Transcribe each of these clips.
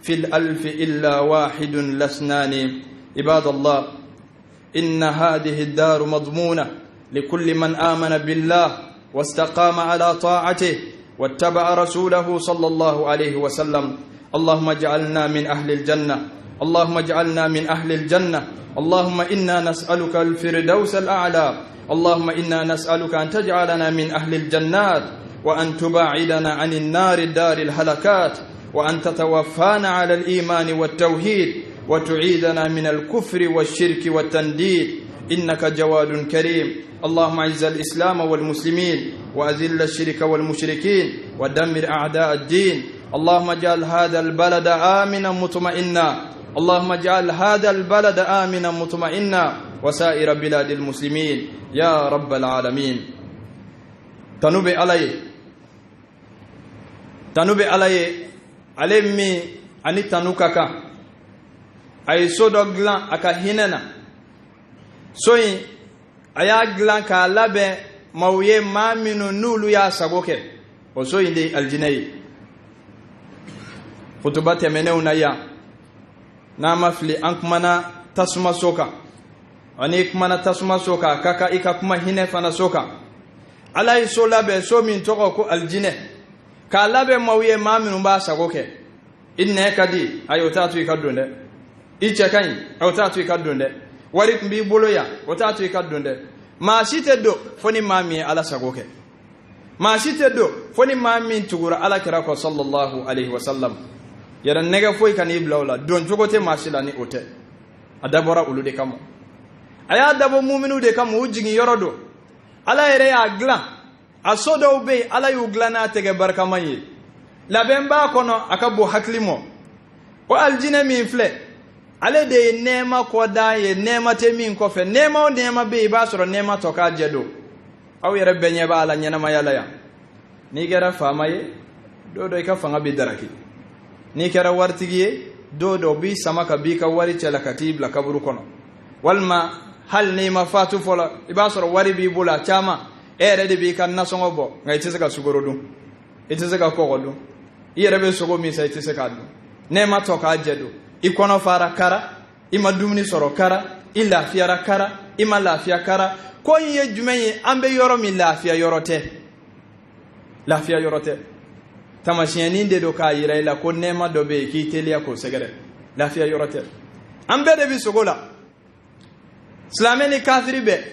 في الألف إلا واحد لاثنان. عباد الله، إن هذه الدار مضمونة لكل من آمن بالله واستقام على طاعته واتبع رسوله صلى الله عليه وسلم. اللهم اجعلنا من أهل الجنة، اللهم اجعلنا من أهل الجنة. اللهم إنا نسألك الفردوس الأعلى. اللهم إنا نسألك أن تجعلنا من أهل الجنات، وأن تباعدنا عن النار دار الهلكات، وأن تتوفانا على الإيمان والتوحيد، وتعيدنا من الكفر والشرك والتنديد، إنك جواد كريم. اللهم اعز الإسلام والمسلمين، وأذل الشرك والمشركين، ودمر أعداء الدين. اللهم اجعل هذا البلد آمنا مطمئنا، اللهم اجعل هذا البلد آمنا مطمئنا، وسائر بلاد المسلمين يا رب العالمين. تنوبي علي علمي أني تنوكاكا أي سودو غلان أكا هننا سوين أيا غلان كالابي مويه ما منو نولو يا ساقوكي وسوين دي الجنيه خطبات منو نايا nama fili an kumana tasuma soka ani kumana tasuma soka kaka ika kuma hine fana soka alai so labe so min toko ko aljine ka labe mawiye maminu ba sagoke inne kadi ayotatu ikadunde iche kan ayotatu ikadunde wari kumbi boloya otatu ikadunde ma site do foni mami ala sagoke ma site do foni mami tugura ala kirako sallallahu alaihi wasallam yara nega foy kan iblawla don jogote masila ni ote adabora ulude kamo aya dabo mu'minu de kamo ujigi yorodo ala yere ya glan asodo ube ala yu glana tege barka mayi la bemba kono akabo haklimo o aljina min fle ale de nema ko da ye nema te min ko fe nema o nema be ba soro nema to ka jedo aw yere benye ba ala nyana mayala ya ni gera famaye do ka fanga be daraki ni kera wartigiye do bi samaka bi ka wari cela katibla kaburu kono walma hal ni mafatu fola ibasoro wari bi bula chama ere de bi kan nasongo bo ngai tisaka sugoro dum itisaka ko godum ire be sogo mi sai tisaka dum ne ma to ka jedo ikono fara kara ima dumni soro kara illa fiara kara ima lafiya kara ko ye jumenye ambe yoro mi lafiya yorote tamashiyanin de do ka yira ila ko nema do be ki teliya ko segere lafiya yorote ambe de bi sogola islameni kafiri be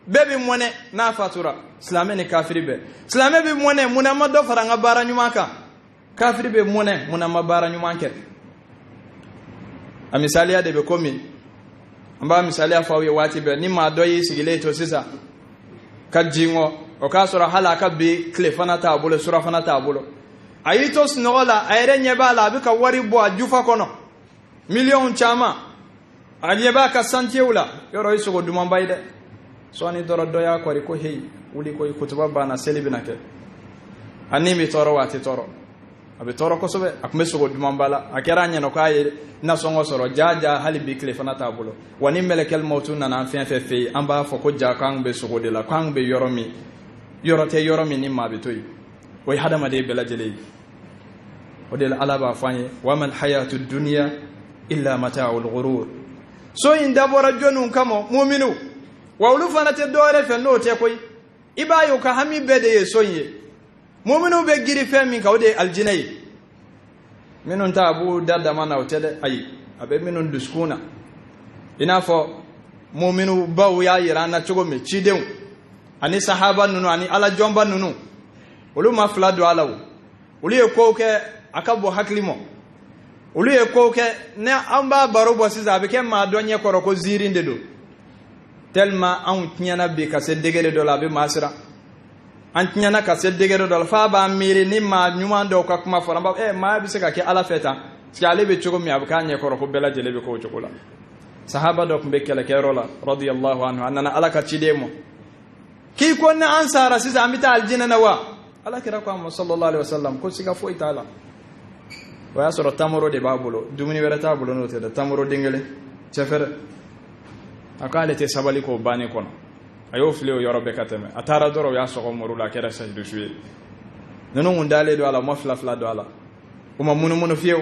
bi mone na fatura islameni kafiri be islame bi mone munama do faranga bara nyumaka kafiri be mone munama bara nyumanke a misaliya de be komi amba misaliya fawi wati be ni ma do yi sigile to sisa kajingo o ka sura halaka be klefana ta abulo sura fana ta abulo ayitos nola ayre nyeba la bika wari bo ajufa kono million chama aliyeba ka santiula yoro iso duma bayde so ani doro doya ko ri ko hey uli ko kutuba bana selibinake animi toro wati toro abi toro ko sobe akme so duma bala akera nyano ko ayi na songo soro jaja hali bikle fana tabulo wani melekel mautu na nan fe amba fo ko jakang be so de la kang be yoromi ni mabe toyi way hadama de bela jele odel alaba fanye wamal hayatud dunya illa mata'ul ghurur so indabora jonun kamo mu'minu wawlu fanate dore fe no te koy ibayo ka hami bede ye sonye mu'minu be giri fe min kawde aljinay minun ta abu dadda mana otede ayi abe minun duskuna ina fo mu'minu bawu ya yirana chogo me chidew ani sahaba nunu ani ala jomba nunu olu ma fla do alawo olu e ko ke akabo haklimo olu e ko ke ne amba baro bo siza be ke ma donye koro ko zirinde do tellement an tinyana be ka se degere do la be masira an tinyana ka se degere do la fa ba miri ni ma nyuma do ka kuma fora ba ma bi se ka ke ala feta ski ale be chogo mi abka nye koro ko bela jele be ko chokola sahaba do kumbe kala ke rola radiyallahu anhu anana ala ka chidemo ki ko na ansara siza amita aljina na wa ala kira ko sallallahu alaihi wasallam ko siga fo itala wa yasoro tamoro de babulo dumuni werata bulo no te tamoro dingele chefere akale te sabali ko bani kono ayo fleo yorobe kateme atara doro ya soko morula kera sajdu suwe nono ngundale do ala mo fla do ala uma munu fiyo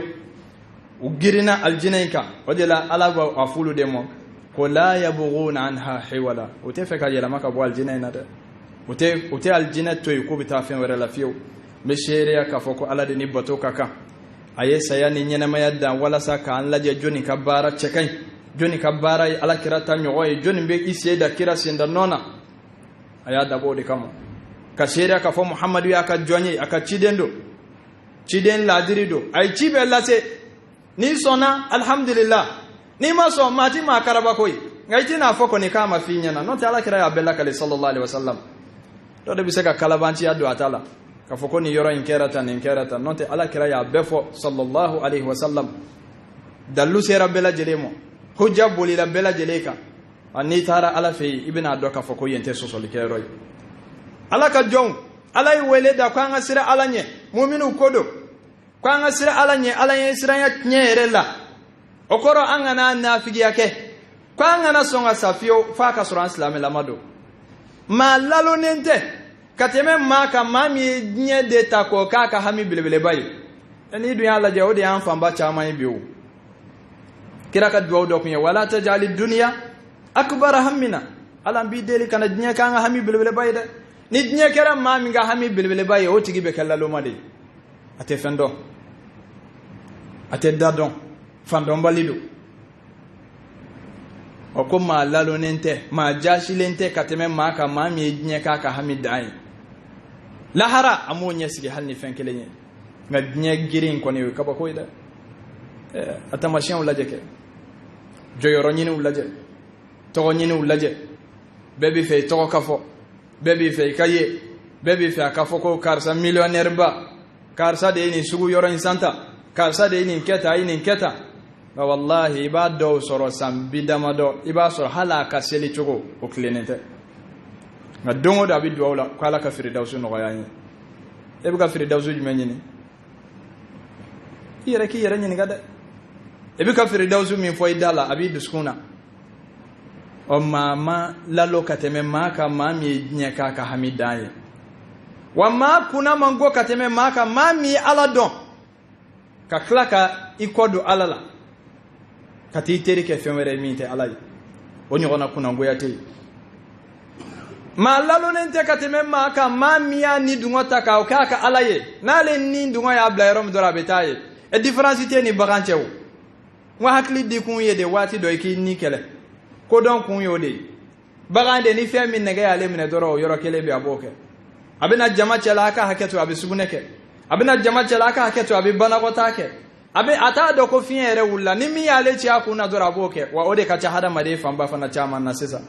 u girina aljina ka o de la ala go afulu de mo ko la yabghuna anha hiwala o te fe ka yela maka bo aljina na de o te aljina to ko bita fen wala fiyo me sheria ka foko ala de ni bato kaka aye sayani nyena mayadda wala saka an laje joni ka bara cekai joni ka bara ala kirata nyoy joni be isi da kira sinda nona aya dabo de kama ka sheria ka fo muhammadu ya ka jonye aka ciden ladirido ay cibe lase ni sona alhamdulillah ni ma so mati ma karaba koy ngayti na foko ni kama finyana no ta ala kira ya bella kale sallallahu alaihi wasallam to de bisaka kalabanti adu atala ka foko ni yoro inkerata no te ala kira ya befo sallallahu alaihi wasallam dallu sera bella jelemo hujja boli la bella jeleka ani tara ala fe ibina do ka foko yente so solikeroy ala ka jong ala yi wele da kwa nga sira ala nye muminu kodo kwa nga sira ala nye sira ya nyere la okoro anga na nafigi yake kwa nga na songa safio faka sura islami lamado ma lalo nente kateme maka mami nye de tako kaka hami bilebele bayi eni dunya ala je odi an famba chama ibiu kira ka duwa do kunya wala tajali dunya akbar hammina ala bi deli kana dunya kanga hami bilebele bayi de ni dnya kera mami nga hami bilbile baye o tigi be kala lomade ate fendo ate dadon fandon balido o ko ma lalo nente ma jashi lente kateme maka mami dnya kaka hami dai lahara amo nya sigi halni fenkele nye nga dnya girin ko ne kaba ko ida atamashin ulaje ke joyoro nyini ulaje to nyini ulaje bebi fe to kafo bebi fe kaye bebi fe akafoko karsa millionnaire ba karsa de ni sugu yoro insanta karsa de ni keta ba wallahi ibado soro sam bidamado iba soro halaka seli chugo o klenete na dongo da bi duwala kwala ka firdausu no yayin e buga firdausu jumenyi ni yere nyini gada e buga firdausu min fo idala abi duskuna o mama lalo kateme maka mami nyeka ka hamidaye wa ma kuna mango kateme maka mami aladon ka klaka ikodo alala kati teri ke femere minte alay woni ona kuna ngoyate ma lalo nente kateme maka mami ya ni dungota ka kaka alaye nale ni dungo ya blairom dora betaye e difference ni baganchewo wa hakli di kun yede wati do ki ni kele ko don kun yode bagande ni fe min nega yale min doro yoro kele bi aboke abina jama chala ka haketo abi subuneke abina jama chala ka haketo abi banago take abi ata do ko fiere wulla ni mi yale ci akuna doro aboke wa ode ka cha hada made famba fana chama na sisa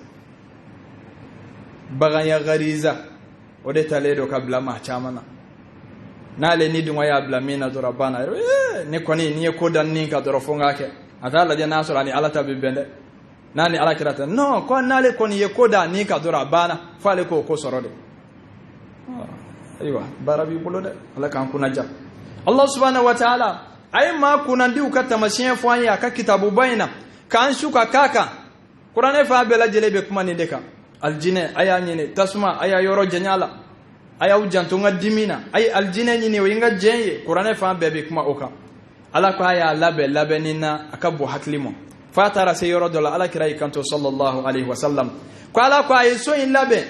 baganya gariza ode taledo kabla ma chama na le ni dunwa ya bla mina doro bana ne koni ni ko dan ni ka doro fongake ata la jana sura ni alata bi bende nani ala kirata no ko nale ko ni yekoda ni ka dora bana fale ko sorode aywa barabi bulode ala kan kuna ja Allah subhanahu wa ta'ala ay ma kuna ndi ukata mashin fanya ka kitabu baina kan shuka kaka Qur'an fa bela jelebe kuma ni deka aljine aya nyine tasma aya yoro janyala aya ujantunga dimina ay aljine nyine winga jenye Qur'an fa bebe kuma oka ala ko aya labe nina akabu haklimo fatara se yoro dola ala kirai kanto sallallahu alaihi wasallam ko ala ko ay so in labe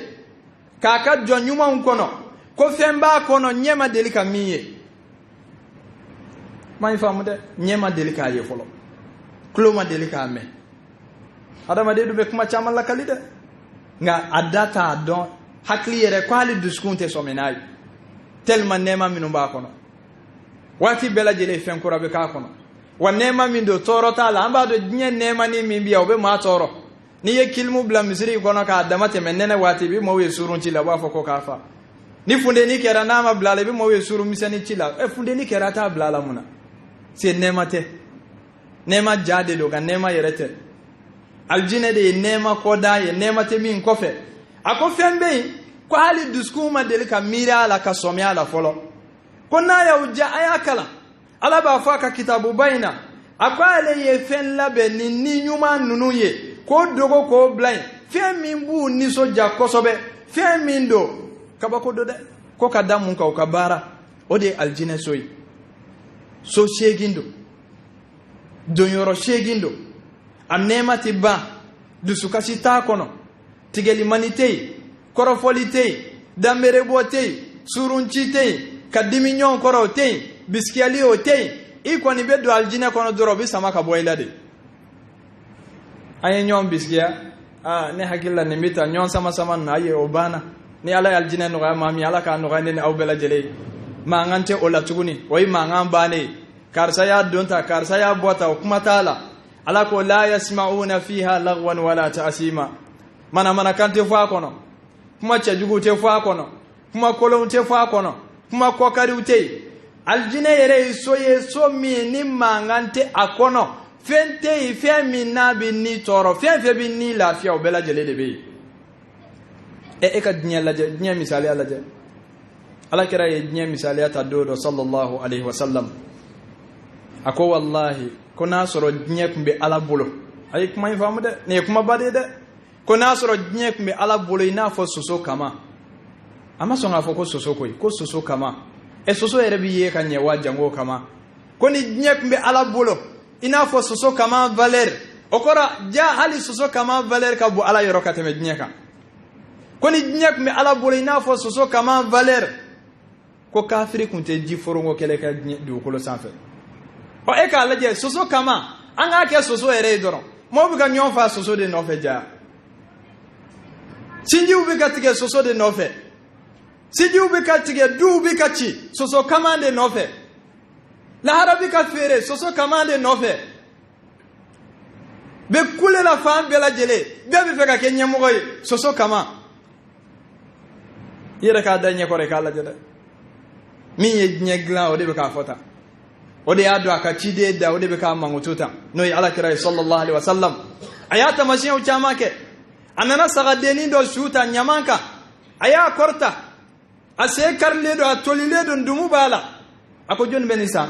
kaka jonyuma unkono ko femba kono nyema delika miye mai famude nyema delika ye folo kloma delika me adama de dube kuma chama la kalide nga adata don hakli yere ko ali duskunte somenay telma nema minumba kono wati bela jele fen ko rabe ka kono wa nema min do toro tala amba do nye nema ni min biya obe ma toro ni ye kilmu bla misri kono ka adamate menene wati bi mo we surun ci la wa foko ka fa ni funde ni kera na ma bla le bi mo we suru misani ci la e funde ni kera ta bla la muna se nema te nema jade do ga nema yerete aljine de nema koda ye nema te min kofe akofembe ko hali duskuma delika mira la kasomya la folo konna ya uja ayakala ala ba faka kitabu baina akwale ye fen labe ni nyuma nunu ye ko dogo ko blind fe min bu ni soja kosobe fe min do kabako do de ko kadamu ka ukabara ode aljine soyi so shegindo don yoro shegindo am nema ti ba dusukasi ta kono tigeli manite korofolite damere bote surunchite kadimi nyon koro te biskiali o te iko ni bedo aljina kono doro bi sama ka boylade ay nyon biskia ne hakilla ni mita nyon sama na aye obana ni ala aljina no ga mami ala ka no ga ne aw bela jele ma ngante ola tuguni way ma ngam bane karsa ya donta karsa ya bota kuma taala ala ko la yasmauna fiha lagwan wala ta'sima mana kante fa kono kuma chajugu te fa kono kuma kolon te fa kono kuma kokari ute aljina yere so mi ni mangante akono fente ife mi nabi ni toro fe bi ni lafiya obela jele de be e ka dunya la dunya misali ala je ala kira ye dunya misali ata do sallallahu alaihi wasallam ako wallahi ko nasoro dunya kumbe ala bolo ay kuma famu de ne kuma bade de ko nasoro dunya kumbe ala bolo ina fo soso kama ama so nga fo ko soso ko soso kama e soso yere bi ye kan ye wajango kama ko ni dunya kumbe ala bolo ina fo soso kama valer okora ja hali soso kama valer ka bu ala yoro kateme dunya ka ko ni dunya kumbe ala bolo ina fo soso kama valer ko kafiri kunte ji forongo kele ka du ko lo sanfe o e ka laje soso kama anga ke soso ere doro mo bi ka nyon fa soso de no fe ja sinji ubi ka tige soso de no fe sinji ubi ka tige du ubi ka chi soso kama de no fe la harabi ka fere soso kama de no fe be kule la fam be la jele be be fe ka ke nyamo koy soso kama yere ka danye ko re ka la jede mi ye nyegla o de be ka fota o de adu aka chide da o de be ka mangututa no yi ala kira sallallahu alaihi wasallam ayata mashin o chama ke anana sagadeni do shuta nyamanka aya korta ase karle do atolile do ndumu bala ako jon benisa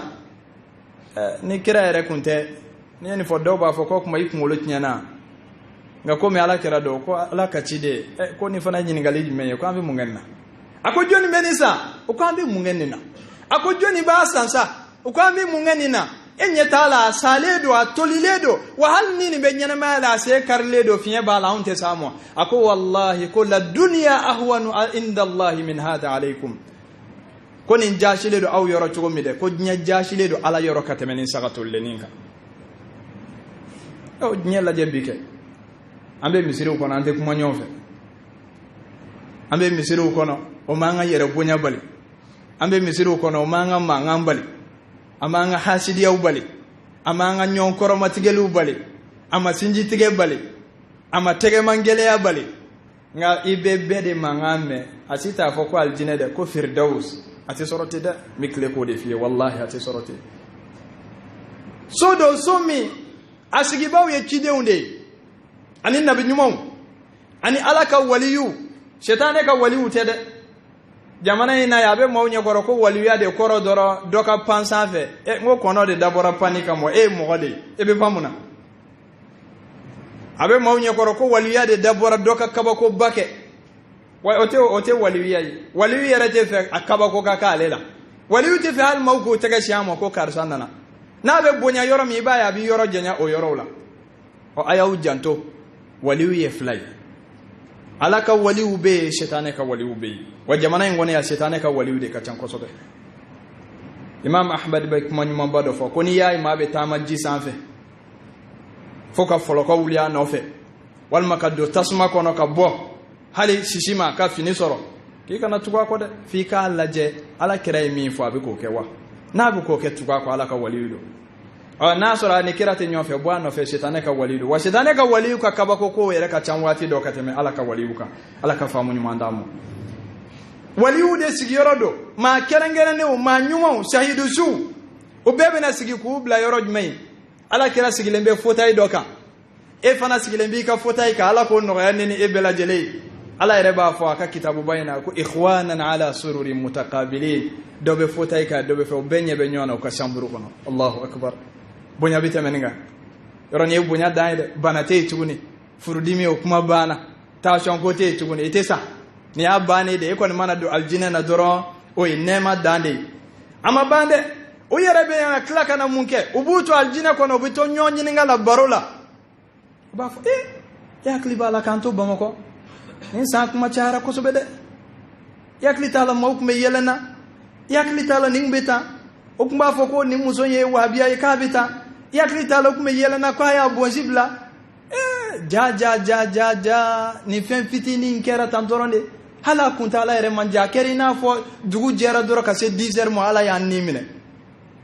ni kira ere kunte ni fo do ba fo ko kuma ikungolo nyana nga ko me ala kira do ko ala ka chide ko ni fana nyini galiji menye ko ambi mungenna ako jon benisa o ko ambi mungenna ako jon ba sansa ukwambi mungenina enye tala saledo atoliledo wa hal nini benyana mala se karledo fiye bala unte samo ako wallahi kulla dunya ahwanu inda Allah min hada alaykum koni jashiledo aw yoro chugomide ko nya jashiledo ala yoro katemeni sagatul leninga o nya la jembike ambe misiru kono ante kuma nyofe ambe misiru kono o manga yere bunya bali ambe misiru kono o manga bali amanga hasidiya ubali amanga nyonkoro matigelu ubali ama sinji tige bali ama tege mangele ya bali nga ibebe de mangame asita foko aljine de ko firdaus ati soroti de mikle ko de fiye wallahi ati soroti sodo somi asigibaw ye chide unde ani nabi nyumon ani alaka waliyu shetane ka waliyu tede jamana ina yabe mawnya koro ko waliya de koro doro doka pansafe ngo kono de dabora panika mo mogode be pamuna abe mawnya koro ko waliya de dabora doka kabako bake wa ote waliya rete fe akabako kaka lela waliyu te fe hal mawko tega shamo ko karsanana na be bonya yoro mi baya bi yoro jenya o yoro la o ayaw janto waliyu ye fly alaka waliyu be shetane ka waliyu be wa jamana ngone ya shetane ka waliyu de ka chanko sobe imam ahmad be kuma nyuma bado fo koni yaay ma be tamaji sanfe foka folo ko wuliya no fe wal makaddo tasma kono ka bo hali shishima ka fini soro ki kana tuwa ko de fi ka laje ala kirai mi fo abi ko kewa na bi ko ke tuwa ko ala ka waliyu do na sora ni kirate nyofe bwana fe shetane ka waliyu wa shetane ka waliyu ka kabako ko were ka chanwati do ka teme ala ka waliyu ka ala ka famu nyuma ndamu waliyu de sigiyoro do ma kerengere ne o ma nyuma shahidu su o bebe na sigi ku bla yoro jmai ala kira sigilembe fotai doka e fana sigilembe ka fotai ka ala ko no yanni e bela jele ala ere ba fo aka kitabu bayna ko ikhwanan ala sururin mutaqabilin do be fotai ka do be fo benye be nyona ko shamburu kono Allahu akbar bonya bita meninga yoro ne bonya daide banate tuguni furudimi o kuma bana ta shonkote tuguni itesa ni abane de ko mana do aljina na doro o inema dande ama bande o yɛrɛ bɛ yan tila kana mun kɛ u b'u to aljinɛ kɔnɔ u bɛ to ɲɔgɔn ɲininka la baro la u b'a fɔ i hakili b'a la k'an to Bamakɔ nin san kuma cayara kosɛbɛ dɛ i hakili t'a la maaw tun bɛ yɛlɛ na i hakili t'a la nin bɛ tan o tun b'a fɔ ko nin muso ye wahabiya ye k'a bɛ tan i hakili t'a la o tun bɛ yɛlɛ na k'a y'a bɔnsi bila ja nin fɛn fitinin kɛra tan dɔrɔn de hali a kuntala yɛrɛ man ja a kɛra i n'a fɔ dugu jɛra dɔrɔn ka se 10 heures ma ala y'an ni minɛ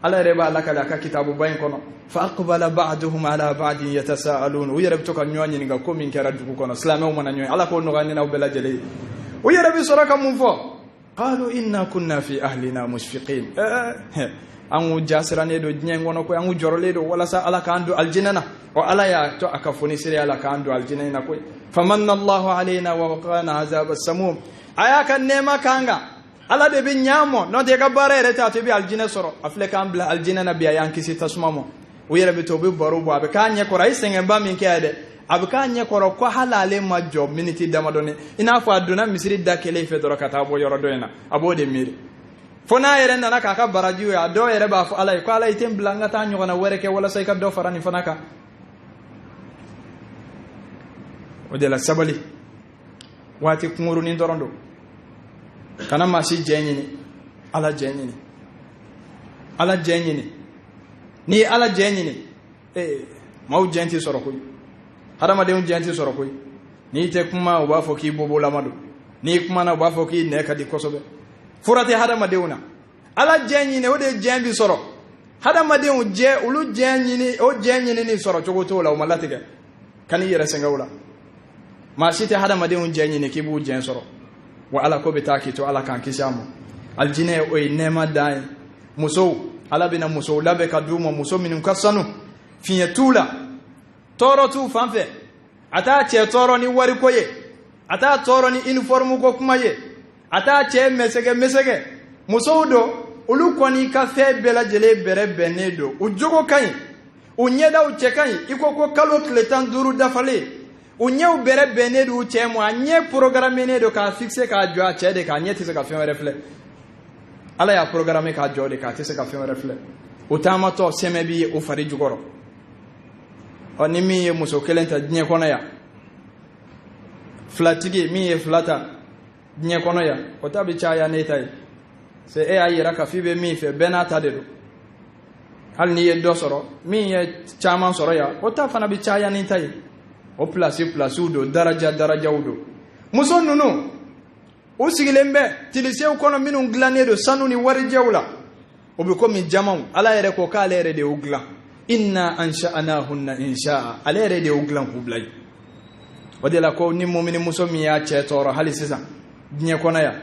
ala yɛrɛ b'a lakale a ka kitabuba in kɔnɔ fa aqbala ba'duhum ala ba'din yatasaalun u yɛrɛ bɛ to ka ɲɔgɔn ɲininka ko min kɛra dugu kɔnɔ silamɛw mana ɲɔgɔn ala k'o nɔgɔya n'aw bɛɛ lajɛlen ye u yɛrɛ bɛ sɔrɔ ka mun fɔ qalu inna kunna fi ahlina mushfiqin an k'u jasirannen don diɲɛ kɔnɔ koyi an k'u jɔrɔlen don walasa ala k'an don aljinɛ na wa ala y'a to a ka fonisireya la k'an don aljinɛ na koyi famanna allahu alayna wa waqana azab as-samum a y'a ka nɛɛma k'an kan ala de bɛ ɲaamɔ n'o tɛ i ka baara yɛrɛ tɛ a to i bɛ aljinɛ sɔrɔ a filɛ k'an bila aljinɛ na bi a y'an kisi tasuma ma u yɛrɛ bɛ to u bɛ baro bɔ a bɛ k'a ɲɛ kɔrɔ a ye sɛgɛnba min kɛ yan dɛ a bɛ k'a ɲɛ kɔrɔ ko hali ale ma jɔ miniti damadɔni i n'a fɔ a donna misiri da kelen fɛ dɔrɔn ka taa bɔ yɔrɔ dɔ in na a b'o de miiri fo n'a yɛrɛ nana k'a ka barajiw ye a dɔw yɛrɛ b'a fɔ ala ye ko ala i tɛ n bila n ka taa ɲɔgɔnna wɛrɛ kɛ walasa i ka dɔ fara nin fana kan o de la sabali waati kunkurunin dɔrɔn don kana maa si jɛ ɲini ala jɛ ɲini ala jɛ ɲini n'i ye ala jɛ ɲini maaw jɛ tɛ sɔrɔ koyi hadamadenw jɛ tɛ sɔrɔ koyi n'i tɛ kuma u b'a fɔ k'i bobolama don n'i kumana u b'a fɔ k'i nɛ ka di kosɛbɛ fura tɛ hadamadenw na ala jɛ ɲini o de jɛ bi sɔrɔ hadamadenw jɛ olu jɛ ɲini o jɛ ɲinini sɔrɔ cogo t'o la o ma latigɛ kan'i yɛrɛ sɛgɛn o la maa si tɛ hadamadenw jɛ ɲini k'i b'u jɛ sɔrɔ wa ala ko bɛ taa k'i to ala k'an kisi a ma aljinɛ o ye nɛɛma dan ye musow ala bɛna musow labɛn ka d'u ma muso minnu ka sanu fiɲɛ t'u la tɔɔrɔ t'u fan fɛ a t'a cɛ tɔɔrɔ ni wariko ye a t'a tɔɔrɔ ni uniforme ko kuma ye a t'a cɛ mɛsɛgɛ musow don olu kɔni ka fɛn bɛɛ lajɛlen bɛrɛ bɛnnen don u jogo ka ɲi u ɲɛdaw cɛ ka ɲi i ko kalo tile 15 dafalen u ɲɛw bɛrɛ bɛnnen don u cɛ ma a ɲɛ programmenen don k'a fixe k'a jɔ a cɛ de k'a ɲɛ tɛ se ka fɛn wɛrɛ filɛ ala y'a programme k'a jɔ de k'a tɛ se ka fɛn wɛrɛ filɛ o taamatɔ sɛmɛ b'i ye o fari jukɔrɔ ni min ye muso kelen ta diɲɛ kɔnɔ yan filatigi min ye fila ta diɲɛ kɔnɔ yan o ta bɛ caya ne ta ye c'est e y'a yira k'a fɔ i bɛ min fɛ bɛɛ n'a ta de don hali n'i ye dɔ sɔrɔ min ye caman sɔrɔ yan o ta fana bɛ caya ni ta ye o pilasiw don darajaw don muso ninnu u sigilen bɛ tilisew kɔnɔ minnu dilannen don sanu ni warijɛw la o bɛ komi jamaw ala yɛrɛ ko k'ale yɛrɛ de y'u dilan inna ansha'nahunna insha'a ale yɛrɛ de y'u dilan k'u bila yen o de la ko ni mumini muso min y'a cɛ tɔɔrɔ hali sisan diɲɛ kɔnɔ yan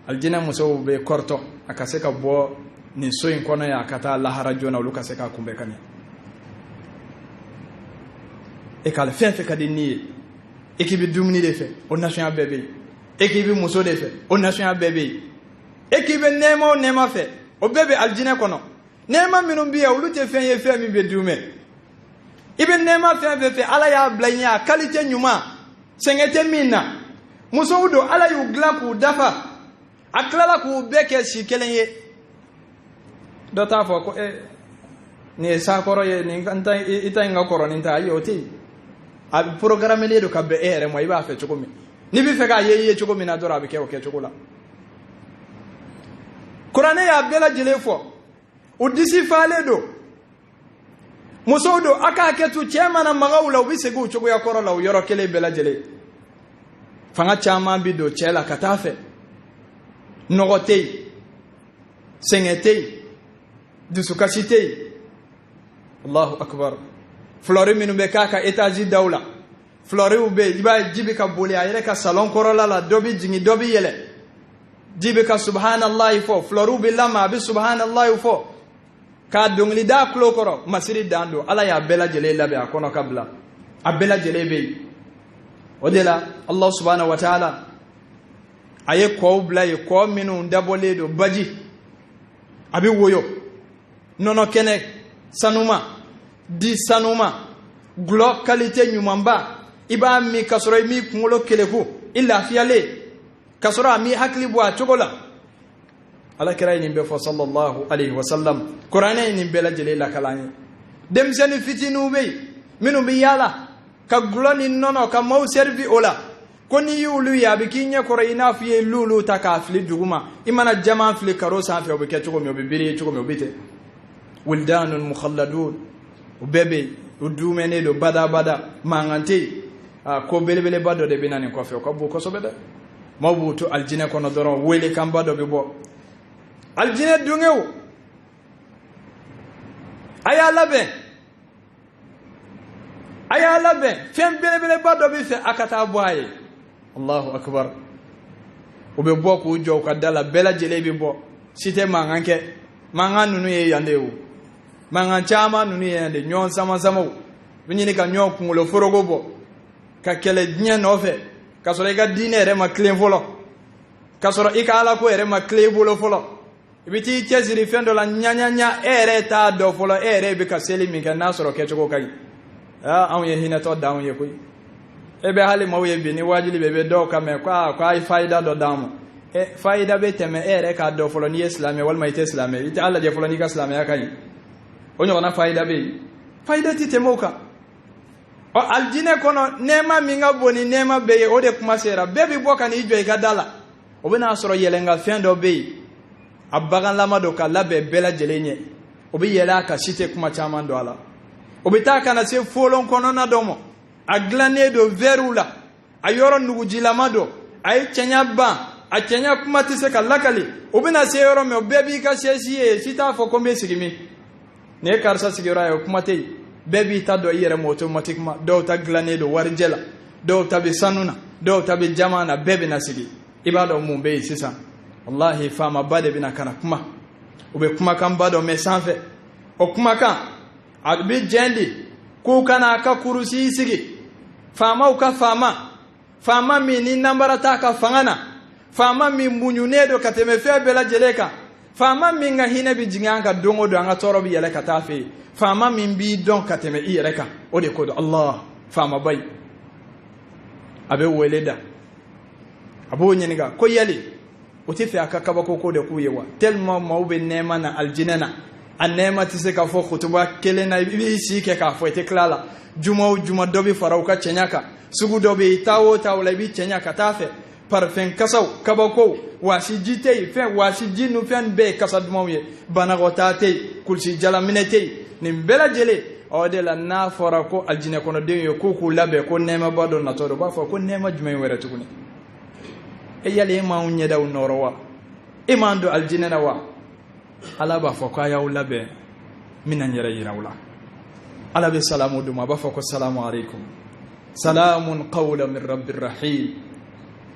aljinɛ musow bɛ kɔrɔtɔ a ka se ka bɔ nin so in kɔnɔ yan a ka taa lahara joona olu ka se k'a kunbɛn ka ɲɛ e k'ale fɛn fɛn ka di n'i ye e k'i bɛ dumuni de fɛ o nasunya bɛɛ bɛ yen e k'i bɛ muso de fɛ o nasunya bɛɛ bɛ yen e k'i bɛ nɛɛma o nɛɛma fɛ o bɛɛ bɛ aljinɛ kɔnɔ nɛɛma minnu bɛ yan olu tɛ fɛn ye fɛn min bɛ di u ma i bɛ nɛɛma fɛn fɛn fɛ ala y'a bila i ɲɛ a qualité ɲuman sɛgɛn tɛ min na musow don ala y'u dilan k'u dafa a tilala k'u bɛɛ kɛ si kelen ye dɔ t'a fɔ ko nin ye sakɔrɔ ye i ta in ka kɔrɔ nin ta ayi o tɛ yen a bɛ programmelen don ka bɛn e yɛrɛ ma i b'a fɛ cogo min n'i bɛ fɛ k'a ye i ye cogo min na dɔrɔn a bɛ kɛ o kɛcogo la kuranɛ y'a bɛɛ lajɛlen fɔ u disi falen don musow don a k'a kɛ to cɛ mana maga u la u bɛ segin u cogoya kɔrɔ la u yɔrɔ kelen bɛɛ lajɛlen fanga caman bɛ don cɛ la ka taa fɛ nɔgɔ tɛ yen sɛgɛn tɛ yen dusukasi tɛ yen allahu akbar fleur minnu bɛ k'a ka étage daw la fleurs bɛ yen i b'a ye ji bɛ ka boli a yɛrɛ ka salon kɔrɔla la dɔ bɛ jigin dɔ bɛ yɛlɛ ji bɛ ka subhanallahi fɔ fleurs bɛ lama a bɛ subhanallahi fɔ k'a dɔnkili da tulo kɔrɔ masiri dan don ala y'a bɛɛ lajɛlen labɛn a kɔnɔ ka bila a bɛɛ lajɛlen bɛ yen o de la Allah subhanahu wa ta'ala a ye kɔw bila yen kɔ minnu dabɔlen don baji a bɛ woyo nɔnɔ kɛnɛ sanuma di sanuma gulɔ qualité ɲumanba i b'a min ka sɔrɔ i m'i kunkolo keleku i lafiyalen ka sɔrɔ a m'i hakili bɔ a cogo la ala kira nin be fo sallallahu alaihi wasallam qur'ane nin bela jele la kalani dem seni fitinu be minu bi yala ka gloni nono ka mau servi ola koni yulu ya be kinya ko ina fiye lulu takafli duguma imana jama fli karo sa fi obe kecho mi obe biri chuko mi obite wildanun mukhalladun ubebe udumene do bada mangante ko belebele bado de binani ko fe ko bu ko sobede mawbutu aljine kono doro wele kam bado be bo aljine dungew aya labe fem belebele bado be fe akata boye Allahu akbar obe bo ko jo ka dala bela jelebi bo site manganke manganu ye yandewu mangan chama nunu ye yande nyon sama nyini ka nyon kungulo forogo bo ka kele nya nofe ka soro ga dine re ma clean folo ka soro ika ala ko re ma clean bolo folo ibiti cheziri fendo la nya ere ta do folo ere be ka selimi ka nasoro ke choko kai an ye hina to down ye koy ebe hali mawe bi ni wajili bebe do ka me kwa faida do damo faida be teme ere ka do folo ni islamé wal mayte islamé ita alla je folo ni ka islamé akai onyo na faida be faida ti temoka o aljine kono nema minga boni nema beye ode kuma sera bebi boka ni ijo igadala obena soro yelenga fendo be abagan lama do ka labe bela jelenye obi yela ka site kuma chama ndo ala obitaka na se folon kono na domo aglane do verula ayoro nugu jilamado ay chenya ba a chenya kuma tise ka lakali obina se yoro me bebi ka sesiye sita fo kombe sigimi ne karsa sigira yo kuma tei bebi ta do yere mo automatiquement do ta glané do warjela do ta be sanuna do ta be jamana bebi na sigi ibado mum be sisa wallahi fama bade bina kana kuma ube kuma kan bado me sanfe o kuma kan adbi jendi ku kana ka kurusi sigi fama uka fama mi ni nambara ta ka fangana fama mi munyune do kateme fe bela jeleka fama mi nga hine bi jinganga dongo do anga toro bi yele katafe fama min bi don kateme ireka o de ko do Allah fama bay abe weleda abo nyiniga ko yali o te fi akaka ba ko de ku yewa tellement mawbe nema na aljinana anema tise ka fo khutuba kelena bi si ke ka fo te klala juma dobi farauka chenyaka sugu dobi tawo tawla bi chenyaka tafe parfum kasaw kabako wasi jitei fe wasi jinu fen be kasadmawye banagotate kulsi jalaminete nimbela jele ode la na fora ko aljine kono de yo kuku labe ko nema bado na todo ba fo ko nema jumay wera tukuni e yale ma unye daw norowa e mando aljine na wa ala ba fo ko ayaw labe minan yara yirawla ala bi salamu duma ba fo ko salamu alaykum salamun qawlan min rabbir rahim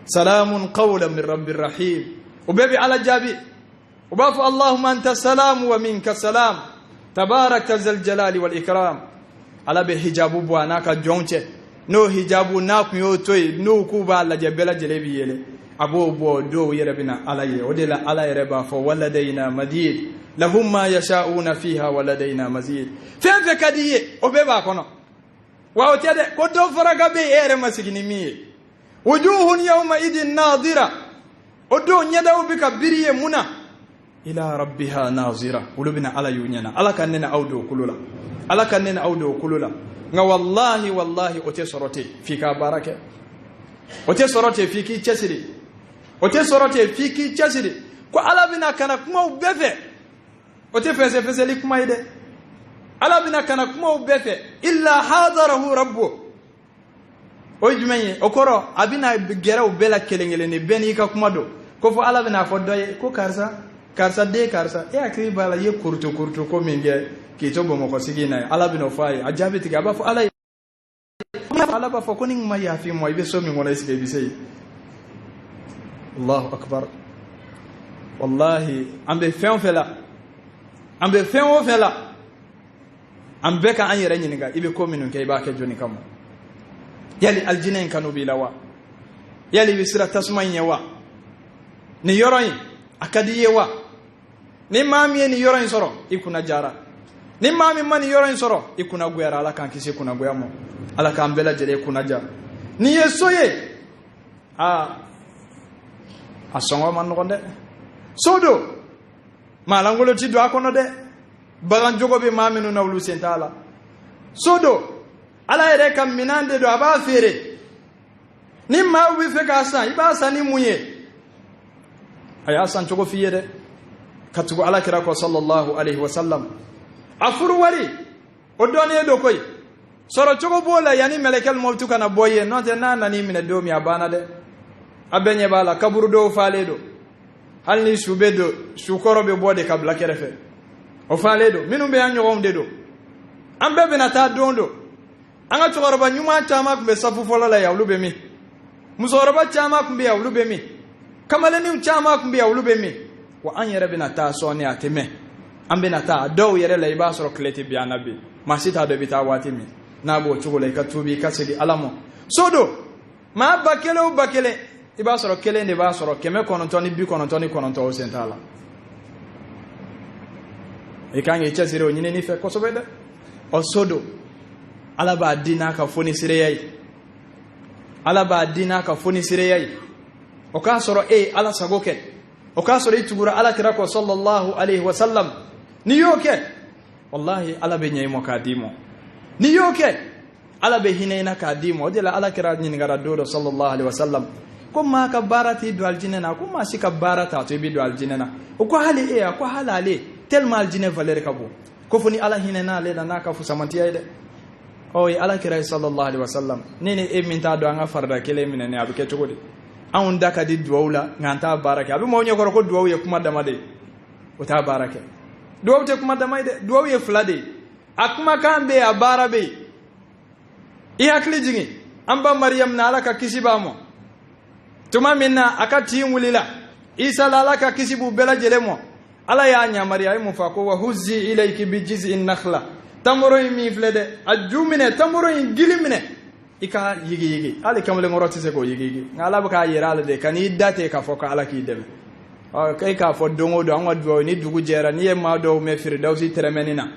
سلام قولا من رب الرحيم وبيبي على جابي وباف اللهم أنت السلام ومنك السلام تبارك ذا الجلال والإكرام على بحجابو بواناك جونچه نو حجابو ناك يوتوي نو كوبا على جبل جلبي يلي أبو بو دو يربنا علي ودلا علي ربا فولدينا مزيد لهم ما يشاءون فيها ولدينا مزيد فين فكديه وبيبا كونو واوتيده كدو فرغبي ايره مسكيني مي وجوه يومئذ ناظرة ودو نيداو بك بريه منا إلى ربها ناظرة ولبنا على يونينا على كننا أودو كلولا على كننا أودو كلولا والله أتسرتي فيك بارك أتسرتي فيك تشسري أتسرتي فيك تشسري كو على بنا كنا كما بفه أتفسر لك ما يده على بنا كنا كما بفه إلا حاضره ربه ojumenye okoro abina gera ubela kelengele ne beni ka kuma do ko fo ala bina fo doye ko karsa de karsa e akri bala ye kurto ko minge ki to bo mo ko sigina ala bina fay ajabe tiga ba fo ala ba fo ko ning ma ya fi mo ibe so mi ngona isike bi sey Allahu akbar wallahi ambe fen fela ambe ka an yere nyiniga ibe ko minun kay ba ke joni kam yali aljinen kanu bilawa yali bisira tasmanye wa ni yoroyin akadiye wa ni mami ni yoroyin soro ikuna jara ni mami mani yoroyin soro ikuna gwera ala kan kisi kuna gwamo ala kan bela jere kuna jara ni yesoye asongo man gonde sodo malangolo ti do akono de bagan jogo be maminu na wulu sentala sodo ala yere kam minande do aba fere ni ma ubi fe ka san iba san ni munye aya san jogo fiye de katugo ala kira ko sallallahu alaihi wasallam afuru wari o doni do koy soro jogo bola yani melekel mawtu kana boye no te nana ni mina do mi abana de abenye bala kaburu do faale do halni subedo sukoro be bode kabla kerefe o faale do minum be anyo de do ambe be na ta dondo anga tugoroba nyuma chama kumbe safu folola ya ulube mi musoroba chama kumbe ya ulube mi kamale ni chama kumbe ya ulube mi wa anyere be na ta so ne ateme ambe na ta do yere la iba soro kleti bi anabi masita do bita watimi na bo chugole ka tubi ka sedi alamo sodo ma bakele iba soro kele ne ba soro keme konontoni bi konontoni kononto o sentala e kange chesire onyine ni fe kosobede o sodo alaba dina ka foni sire yayi alaba dina ka foni sire yayi o ka soro ala sagoke o ka soro itugura ala kirako sallallahu alaihi wasallam ni yoke wallahi ala be nyay mo kadimo ni yoke ala be hinayna kadimo de la ala kira ni ngara do sallallahu alaihi wasallam kuma ka barati do aljinena kuma sika barata to bi do aljinena o ko hali ko halale tellement aljine valeur kabo ko foni ala hinena le na ka fu samanti ayde o ala kira sallallahu alaihi wasallam nene e minta do anga farda kele minene abike chogodi an daka di duwula nganta barake abi mo nyokoro ko duwu ye kuma damade o ta barake duwu te kuma damade duwu ye flade akuma kambe abarabe i hakli jingi amba maryam na alaka kisibamo tuma minna akati mulila isa lalaka kisibu bela jelemo ala ya nya maryam mu fako wa huzzi ilayki bi jiz'in nakhla tamoro mi flede ajumine tamoro gilimine ika yigi ale kamle ngoroti se ko yigi ngala baka yera de kan idate ka foka ala ki dem kay ka fo dongo do an wadwo ni dugu jera ni e ma do me firdausi tremenina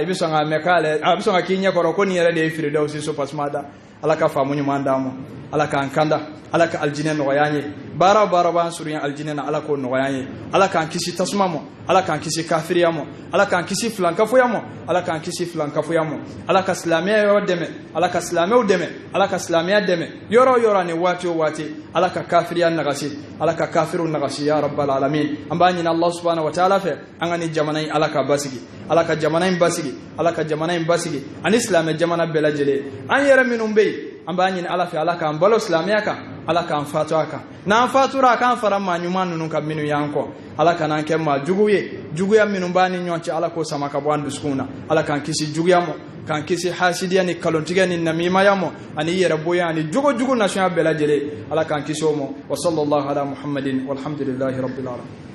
ibiso nga mekale abiso nga kinya koroko ni yera de firdausi so pasmada ala ka famu nyumandamo ala ka ankanda ala ka aljinen no yanye bara ban suriyan aljinen ala ko no yanye ala ka kisi tasmamo ala ka kisi kafiriyamo ala ka kisi flankafuyamo ala ka kisi flankafuyamo ala ka islamiya yo deme ala ka islamiya deme ala ka islamiya deme yoro ni wati ala ka kafiriyan nagasi ala ka kafirun nagasi ya rabbal alamin ambani na allah subhanahu wa ta'ala fe angani jamanai ala ka basigi ala ka jamanai basigi an islam jamana belajele an yara minum bey ambani ala fe ala ka ambalo islamiya ka ala ka anfatuaka na anfatura ka farama nyuma nunu ka minu yanko ala ka nan kemma juguya minum bani nyonci ala ko samaka bwandu skuna ala kan kisi juguyamo kan kisi hasidiya ni kalontiga ni namima yamo ani yera boya ni jugo nation belajele ala kan kisomo wa sallallahu ala muhammadin walhamdulillahi rabbil alamin